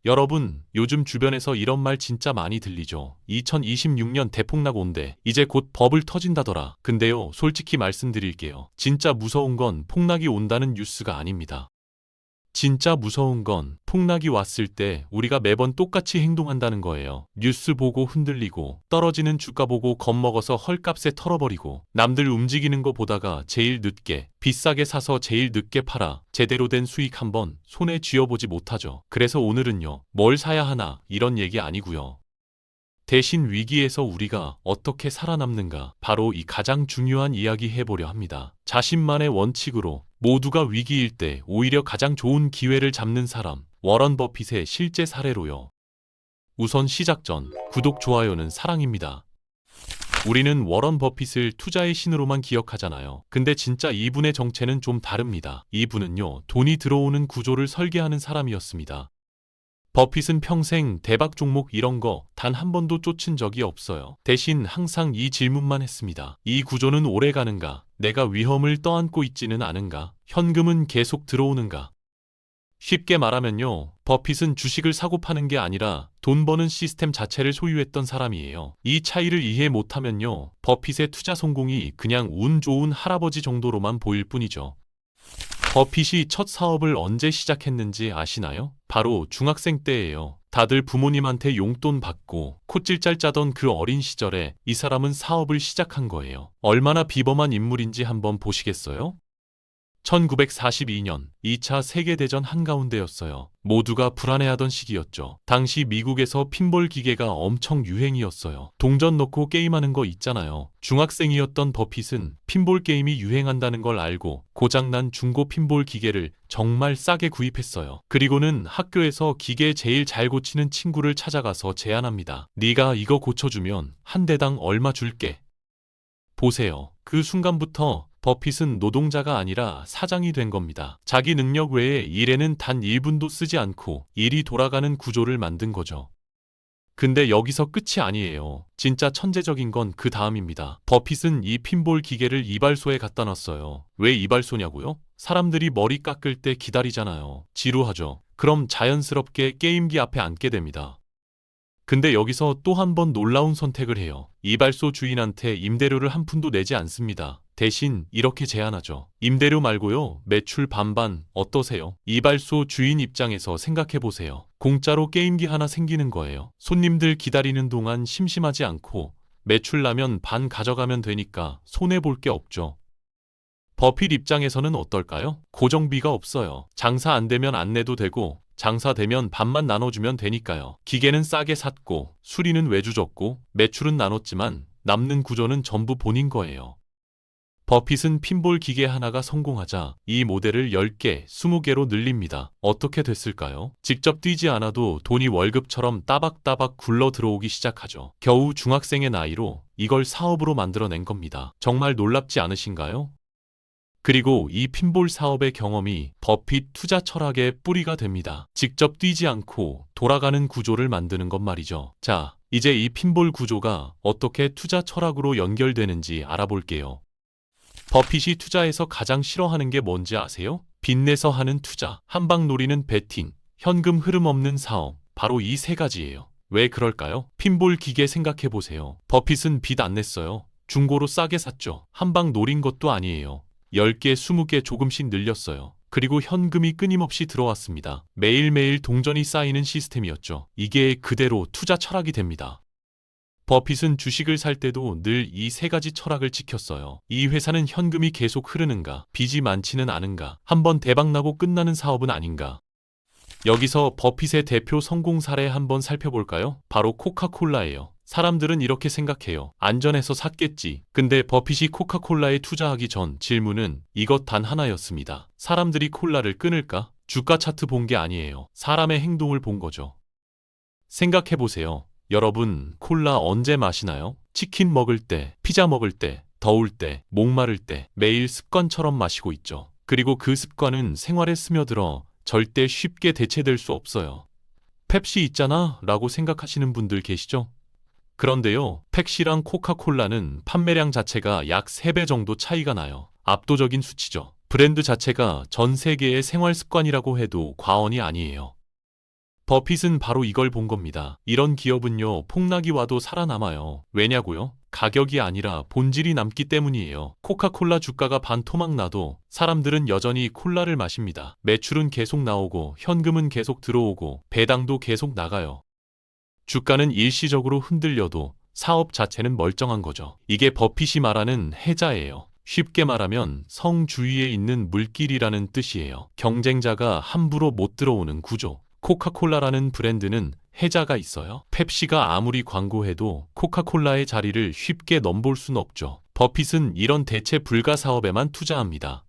여러분, 요즘 주변에서 이런 말 진짜 많이 들리죠. 2026년 대폭락 온대. 이제 곧 버블 터진다더라. 근데요, 솔직히 말씀드릴게요. 진짜 무서운 건 폭락이 온다는 뉴스가 아닙니다. 진짜 무서운 건 폭락이 왔을 때 우리가 매번 똑같이 행동한다는 거예요. 뉴스 보고 흔들리고, 떨어지는 주가 보고 겁먹어서 헐값에 털어버리고, 남들 움직이는 거 보다가 제일 늦게, 비싸게 사서 제일 늦게 팔아 제대로 된 수익 한번 손에 쥐어보지 못하죠. 그래서 오늘은요, 뭘 사야 하나 이런 얘기 아니고요. 대신 위기에서 우리가 어떻게 살아남는가, 바로 이 가장 중요한 이야기 해보려 합니다. 자신만의 원칙으로 모두가 위기일 때 오히려 가장 좋은 기회를 잡는 사람, 워런 버핏의 실제 사례로요. 우선 시작 전 구독, 좋아요는 사랑입니다. 우리는 워런 버핏을 투자의 신으로만 기억하잖아요. 근데 진짜 이분의 정체는 좀 다릅니다. 이분은요, 돈이 들어오는 구조를 설계하는 사람이었습니다. 버핏은 평생 대박 종목 이런 거 단 한 번도 쫓은 적이 없어요. 대신 항상 이 질문만 했습니다. 이 구조는 오래 가는가? 내가 위험을 떠안고 있지는 않은가? 현금은 계속 들어오는가? 쉽게 말하면요, 버핏은 주식을 사고 파는 게 아니라 돈 버는 시스템 자체를 소유했던 사람이에요. 이 차이를 이해 못하면요, 버핏의 투자 성공이 그냥 운 좋은 할아버지 정도로만 보일 뿐이죠. 버핏이 첫 사업을 언제 시작했는지 아시나요? 바로 중학생 때예요. 다들 부모님한테 용돈 받고 콧질짤 짜던 그 어린 시절에 이 사람은 사업을 시작한 거예요. 얼마나 비범한 인물인지 한번 보시겠어요? 1942년 2차 세계대전 한가운데였어요. 모두가 불안해하던 시기였죠. 당시 미국에서 핀볼 기계가 엄청 유행이었어요. 동전 넣고 게임하는 거 있잖아요. 중학생이었던 버핏은 핀볼 게임이 유행한다는 걸 알고 고장난 중고 핀볼 기계를 정말 싸게 구입했어요. 그리고는 학교에서 기계 제일 잘 고치는 친구를 찾아가서 제안합니다. 네가 이거 고쳐주면 한 대당 얼마 줄게. 보세요. 그 순간부터 버핏은 노동자가 아니라 사장이 된 겁니다. 자기 능력 외에 일에는 단 1분도 쓰지 않고 일이 돌아가는 구조를 만든 거죠. 근데 여기서 끝이 아니에요. 진짜 천재적인 건 그 다음입니다. 버핏은 이 핀볼 기계를 이발소에 갖다 놨어요. 왜 이발소냐고요? 사람들이 머리 깎을 때 기다리잖아요. 지루하죠. 그럼 자연스럽게 게임기 앞에 앉게 됩니다. 근데 여기서 또 한 번 놀라운 선택을 해요. 이발소 주인한테 임대료를 한 푼도 내지 않습니다. 대신 이렇게 제안하죠. 임대료 말고요, 매출 반반 어떠세요? 이발소 주인 입장에서 생각해보세요. 공짜로 게임기 하나 생기는 거예요. 손님들 기다리는 동안 심심하지 않고 매출 나면 반 가져가면 되니까 손해볼 게 없죠. 버핏 입장에서는 어떨까요? 고정비가 없어요. 장사 안 되면 안 내도 되고 장사되면 반만 나눠주면 되니까요. 기계는 싸게 샀고 수리는 외주 줬고 매출은 나눴지만 남는 구조는 전부 본인 거예요. 버핏은 핀볼 기계 하나가 성공하자 이 모델을 10개, 20개로 늘립니다. 어떻게 됐을까요? 직접 뛰지 않아도 돈이 월급처럼 따박따박 굴러 들어오기 시작하죠. 겨우 중학생의 나이로 이걸 사업으로 만들어낸 겁니다. 정말 놀랍지 않으신가요? 그리고 이 핀볼 사업의 경험이 버핏 투자 철학의 뿌리가 됩니다. 직접 뛰지 않고 돌아가는 구조를 만드는 것 말이죠. 자, 이제 이 핀볼 구조가 어떻게 투자 철학으로 연결되는지 알아볼게요. 버핏이 투자에서 가장 싫어하는 게 뭔지 아세요? 빚내서 하는 투자, 한방 노리는 베팅, 현금 흐름 없는 사업, 바로 이 세 가지예요. 왜 그럴까요? 핀볼 기계 생각해보세요. 버핏은 빚 안 냈어요. 중고로 싸게 샀죠. 한방 노린 것도 아니에요. 10개, 20개 조금씩 늘렸어요. 그리고 현금이 끊임없이 들어왔습니다. 매일매일 동전이 쌓이는 시스템이었죠. 이게 그대로 투자 철학이 됩니다. 버핏은 주식을 살 때도 늘 이 세 가지 철학을 지켰어요. 이 회사는 현금이 계속 흐르는가, 빚이 많지는 않은가, 한번 대박나고 끝나는 사업은 아닌가. 여기서 버핏의 대표 성공 사례 한번 살펴볼까요? 바로 코카콜라예요. 사람들은 이렇게 생각해요. 안전해서 샀겠지. 근데 버핏이 코카콜라에 투자하기 전 질문은 이것 단 하나였습니다. 사람들이 콜라를 끊을까? 주가 차트 본 게 아니에요. 사람의 행동을 본 거죠. 생각해보세요. 여러분, 콜라 언제 마시나요? 치킨 먹을 때, 피자 먹을 때, 더울 때, 목마를 때 매일 습관처럼 마시고 있죠. 그리고 그 습관은 생활에 스며들어 절대 쉽게 대체될 수 없어요. 펩시 있잖아 라고 생각하시는 분들 계시죠? 그런데요, 펩시랑 코카콜라는 판매량 자체가 약 3배 정도 차이가 나요. 압도적인 수치죠. 브랜드 자체가 전 세계의 생활 습관이라고 해도 과언이 아니에요. 버핏은 바로 이걸 본 겁니다. 이런 기업은요, 폭락이 와도 살아남아요. 왜냐고요? 가격이 아니라 본질이 남기 때문이에요. 코카콜라 주가가 반토막 나도 사람들은 여전히 콜라를 마십니다. 매출은 계속 나오고 현금은 계속 들어오고 배당도 계속 나가요. 주가는 일시적으로 흔들려도 사업 자체는 멀쩡한 거죠. 이게 버핏이 말하는 해자예요. 쉽게 말하면 성주위에 있는 물길이라는 뜻이에요. 경쟁자가 함부로 못 들어오는 구조. 코카콜라라는 브랜드는 해자가 있어요. 펩시가 아무리 광고해도 코카콜라의 자리를 쉽게 넘볼 순 없죠. 버핏은 이런 대체 불가 사업에만 투자합니다.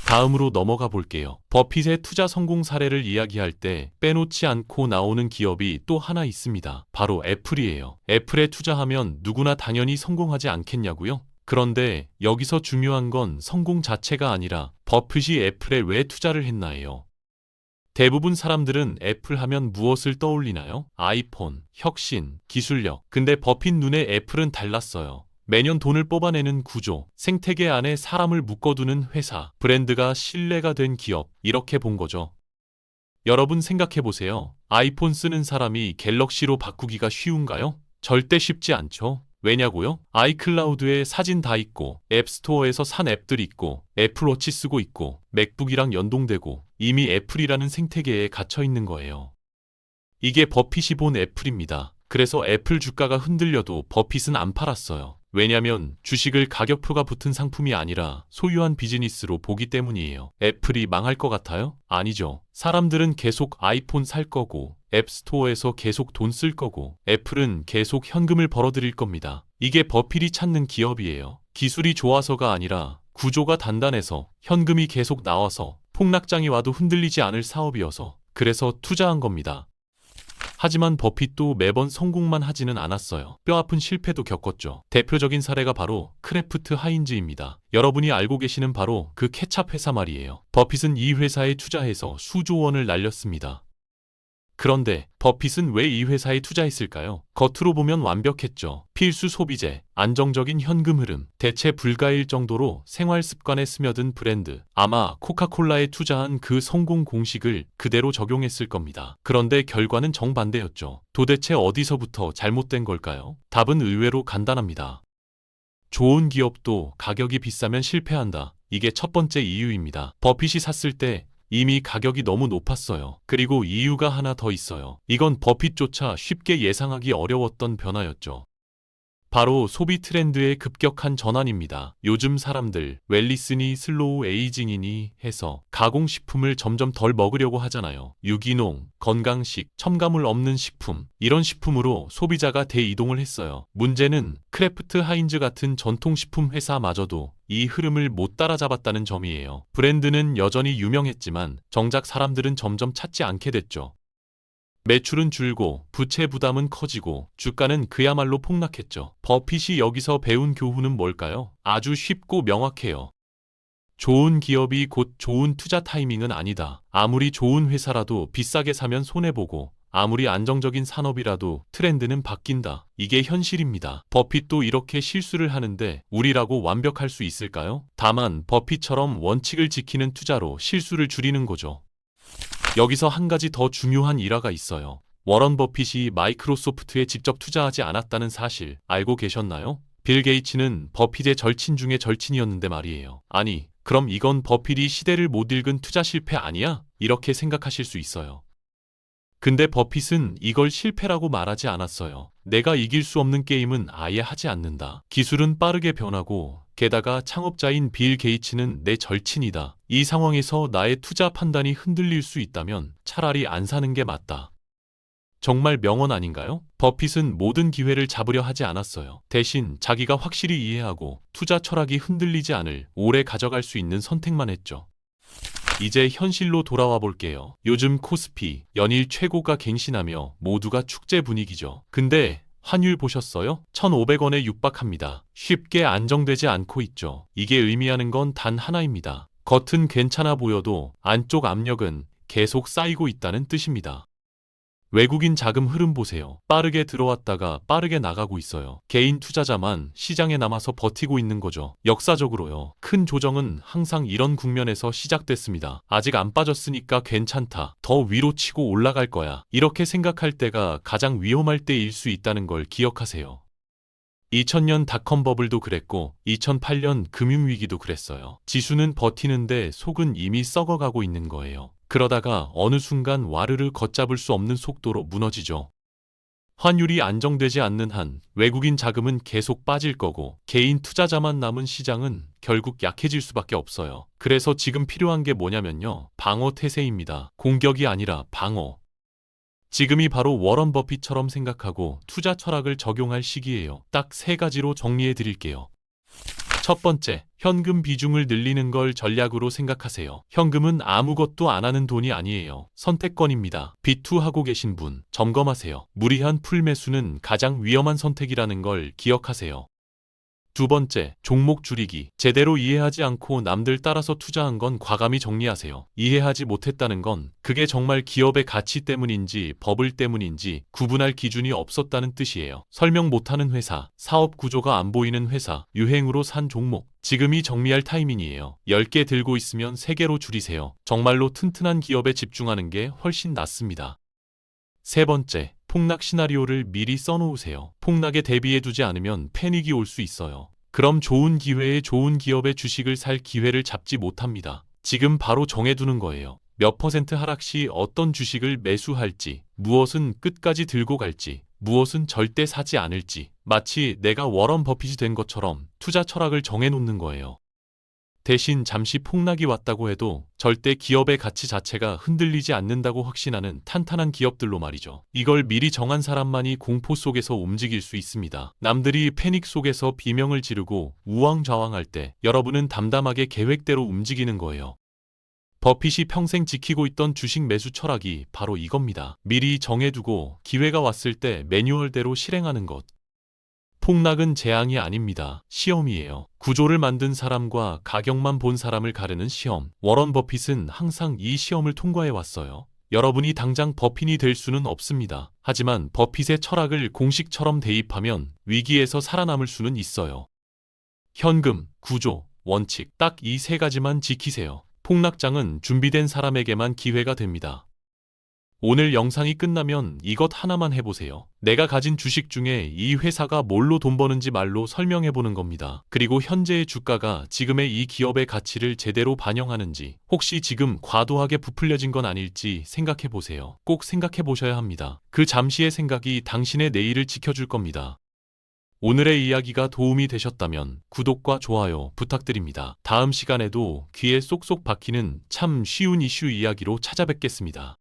다음으로 넘어가 볼게요. 버핏의 투자 성공 사례를 이야기할 때 빼놓지 않고 나오는 기업이 또 하나 있습니다. 바로 애플이에요. 애플에 투자하면 누구나 당연히 성공하지 않겠냐고요? 그런데 여기서 중요한 건 성공 자체가 아니라 버핏이 애플에 왜 투자를 했나예요. 대부분 사람들은 애플 하면 무엇을 떠올리나요? 아이폰, 혁신, 기술력. 근데 버핏 눈에 애플은 달랐어요. 매년 돈을 뽑아내는 구조, 생태계 안에 사람을 묶어두는 회사, 브랜드가 신뢰가 된 기업, 이렇게 본 거죠. 여러분 생각해 보세요. 아이폰 쓰는 사람이 갤럭시로 바꾸기가 쉬운가요? 절대 쉽지 않죠. 왜냐고요? 아이클라우드에 사진 다 있고 앱스토어에서 산 앱들 있고 애플워치 쓰고 있고 맥북이랑 연동되고 이미 애플이라는 생태계에 갇혀 있는 거예요. 이게 버핏이 본 애플입니다. 그래서 애플 주가가 흔들려도 버핏은 안 팔았어요. 왜냐면 주식을 가격표가 붙은 상품이 아니라 소유한 비즈니스로 보기 때문이에요. 애플이 망할 것 같아요? 아니죠. 사람들은 계속 아이폰 살 거고 앱스토어에서 계속 돈 쓸 거고 애플은 계속 현금을 벌어들일 겁니다. 이게 버핏이 찾는 기업이에요. 기술이 좋아서가 아니라 구조가 단단해서 현금이 계속 나와서 폭락장이 와도 흔들리지 않을 사업이어서 그래서 투자한 겁니다. 하지만 버핏도 매번 성공만 하지는 않았어요. 뼈아픈 실패도 겪었죠. 대표적인 사례가 바로 크래프트 하인즈입니다. 여러분이 알고 계시는 바로 그 케찹 회사 말이에요. 버핏은 이 회사에 투자해서 수조 원을 날렸습니다. 그런데 버핏은 왜 이 회사에 투자했을까요? 겉으로 보면 완벽했죠. 필수 소비재, 안정적인 현금 흐름, 대체 불가일 정도로 생활 습관에 스며든 브랜드. 아마 코카콜라에 투자한 그 성공 공식을 그대로 적용했을 겁니다. 그런데 결과는 정반대였죠. 도대체 어디서부터 잘못된 걸까요? 답은 의외로 간단합니다. 좋은 기업도 가격이 비싸면 실패한다. 이게 첫 번째 이유입니다. 버핏이 샀을 때 이미 가격이 너무 높았어요. 그리고 이유가 하나 더 있어요. 이건 버핏조차 쉽게 예상하기 어려웠던 변화였죠. 바로 소비 트렌드의 급격한 전환입니다. 요즘 사람들 웰니스니 슬로우 에이징이니 해서 가공식품을 점점 덜 먹으려고 하잖아요. 유기농, 건강식, 첨가물 없는 식품, 이런 식품으로 소비자가 대이동을 했어요. 문제는 크래프트 하인즈 같은 전통식품 회사마저도 이 흐름을 못 따라잡았다는 점이에요. 브랜드는 여전히 유명했지만 정작 사람들은 점점 찾지 않게 됐죠. 매출은 줄고 부채 부담은 커지고 주가는 그야말로 폭락했죠. 버핏이 여기서 배운 교훈은 뭘까요? 아주 쉽고 명확해요. 좋은 기업이 곧 좋은 투자 타이밍은 아니다. 아무리 좋은 회사라도 비싸게 사면 손해보고 아무리 안정적인 산업이라도 트렌드는 바뀐다. 이게 현실입니다. 버핏도 이렇게 실수를 하는데 우리라고 완벽할 수 있을까요? 다만 버핏처럼 원칙을 지키는 투자로 실수를 줄이는 거죠. 여기서 한 가지 더 중요한 일화가 있어요. 워런 버핏이 마이크로소프트에 직접 투자하지 않았다는 사실 알고 계셨나요? 빌 게이츠는 버핏의 절친 중에 절친이었는데 말이에요. 아니, 그럼 이건 버핏이 시대를 못 읽은 투자 실패 아니야? 이렇게 생각하실 수 있어요. 근데 버핏은 이걸 실패라고 말하지 않았어요. 내가 이길 수 없는 게임은 아예 하지 않는다. 기술은 빠르게 변하고 게다가 창업자인 빌 게이츠는 내 절친이다. 이 상황에서 나의 투자 판단이 흔들릴 수 있다면 차라리 안 사는 게 맞다. 정말 명언 아닌가요? 버핏은 모든 기회를 잡으려 하지 않았어요. 대신 자기가 확실히 이해하고 투자 철학이 흔들리지 않을 오래 가져갈 수 있는 선택만 했죠. 이제 현실로 돌아와 볼게요. 요즘 코스피 연일 최고가 갱신하며 모두가 축제 분위기죠. 근데 환율 보셨어요? 1,500원에 육박합니다. 쉽게 안정되지 않고 있죠. 이게 의미하는 건 단 하나입니다. 겉은 괜찮아 보여도 안쪽 압력은 계속 쌓이고 있다는 뜻입니다. 외국인 자금 흐름 보세요. 빠르게 들어왔다가 빠르게 나가고 있어요. 개인 투자자만 시장에 남아서 버티고 있는 거죠. 역사적으로요. 큰 조정은 항상 이런 국면에서 시작됐습니다. 아직 안 빠졌으니까 괜찮다. 더 위로 치고 올라갈 거야. 이렇게 생각할 때가 가장 위험할 때일 수 있다는 걸 기억하세요. 2000년 닷컴 버블도 그랬고 2008년 금융위기도 그랬어요. 지수는 버티는데 속은 이미 썩어가고 있는 거예요. 그러다가 어느 순간 와르르 걷잡을 수 없는 속도로 무너지죠. 환율이 안정되지 않는 한 외국인 자금은 계속 빠질 거고 개인 투자자만 남은 시장은 결국 약해질 수밖에 없어요. 그래서 지금 필요한 게 뭐냐면요. 방어 태세입니다. 공격이 아니라 방어. 지금이 바로 워런 버핏처럼 생각하고 투자 철학을 적용할 시기예요. 딱 3가지로 정리해 드릴게요. 첫 번째, 현금 비중을 늘리는 걸 전략으로 생각하세요. 현금은 아무것도 안 하는 돈이 아니에요. 선택권입니다. 비투하고 계신 분, 점검하세요. 무리한 풀매수는 가장 위험한 선택이라는 걸 기억하세요. 두 번째, 종목 줄이기. 제대로 이해하지 않고 남들 따라서 투자한 건 과감히 정리하세요. 이해하지 못했다는 건 그게 정말 기업의 가치 때문인지 버블 때문인지 구분할 기준이 없었다는 뜻이에요. 설명 못하는 회사, 사업 구조가 안 보이는 회사, 유행으로 산 종목. 지금이 정리할 타이밍이에요. 10개 들고 있으면 3개로 줄이세요. 정말로 튼튼한 기업에 집중하는 게 훨씬 낫습니다. 세 번째, 폭락 시나리오를 미리 써놓으세요. 폭락에 대비해두지 않으면 패닉이 올 수 있어요. 그럼 좋은 기회에 좋은 기업의 주식을 살 기회를 잡지 못합니다. 지금 바로 정해두는 거예요. 몇 퍼센트 하락 시 어떤 주식을 매수할지, 무엇은 끝까지 들고 갈지, 무엇은 절대 사지 않을지, 마치 내가 워런 버핏이 된 것처럼 투자 철학을 정해놓는 거예요. 대신 잠시 폭락이 왔다고 해도 절대 기업의 가치 자체가 흔들리지 않는다고 확신하는 탄탄한 기업들로 말이죠. 이걸 미리 정한 사람만이 공포 속에서 움직일 수 있습니다. 남들이 패닉 속에서 비명을 지르고 우왕좌왕할 때 여러분은 담담하게 계획대로 움직이는 거예요. 버핏이 평생 지키고 있던 주식 매수 철학이 바로 이겁니다. 미리 정해두고 기회가 왔을 때 매뉴얼대로 실행하는 것. 폭락은 재앙이 아닙니다. 시험이에요. 구조를 만든 사람과 가격만 본 사람을 가르는 시험. 워런 버핏은 항상 이 시험을 통과해 왔어요. 여러분이 당장 버핏이 될 수는 없습니다. 하지만 버핏의 철학을 공식처럼 대입하면 위기에서 살아남을 수는 있어요. 현금, 구조, 원칙 딱 이 3가지만 지키세요. 폭락장은 준비된 사람에게만 기회가 됩니다. 오늘 영상이 끝나면 이것 하나만 해보세요. 내가 가진 주식 중에 이 회사가 뭘로 돈 버는지 말로 설명해보는 겁니다. 그리고 현재의 주가가 지금의 이 기업의 가치를 제대로 반영하는지, 혹시 지금 과도하게 부풀려진 건 아닐지 생각해보세요. 꼭 생각해보셔야 합니다. 그 잠시의 생각이 당신의 내일을 지켜줄 겁니다. 오늘의 이야기가 도움이 되셨다면 구독과 좋아요 부탁드립니다. 다음 시간에도 귀에 쏙쏙 박히는 참 쉬운 이슈 이야기로 찾아뵙겠습니다.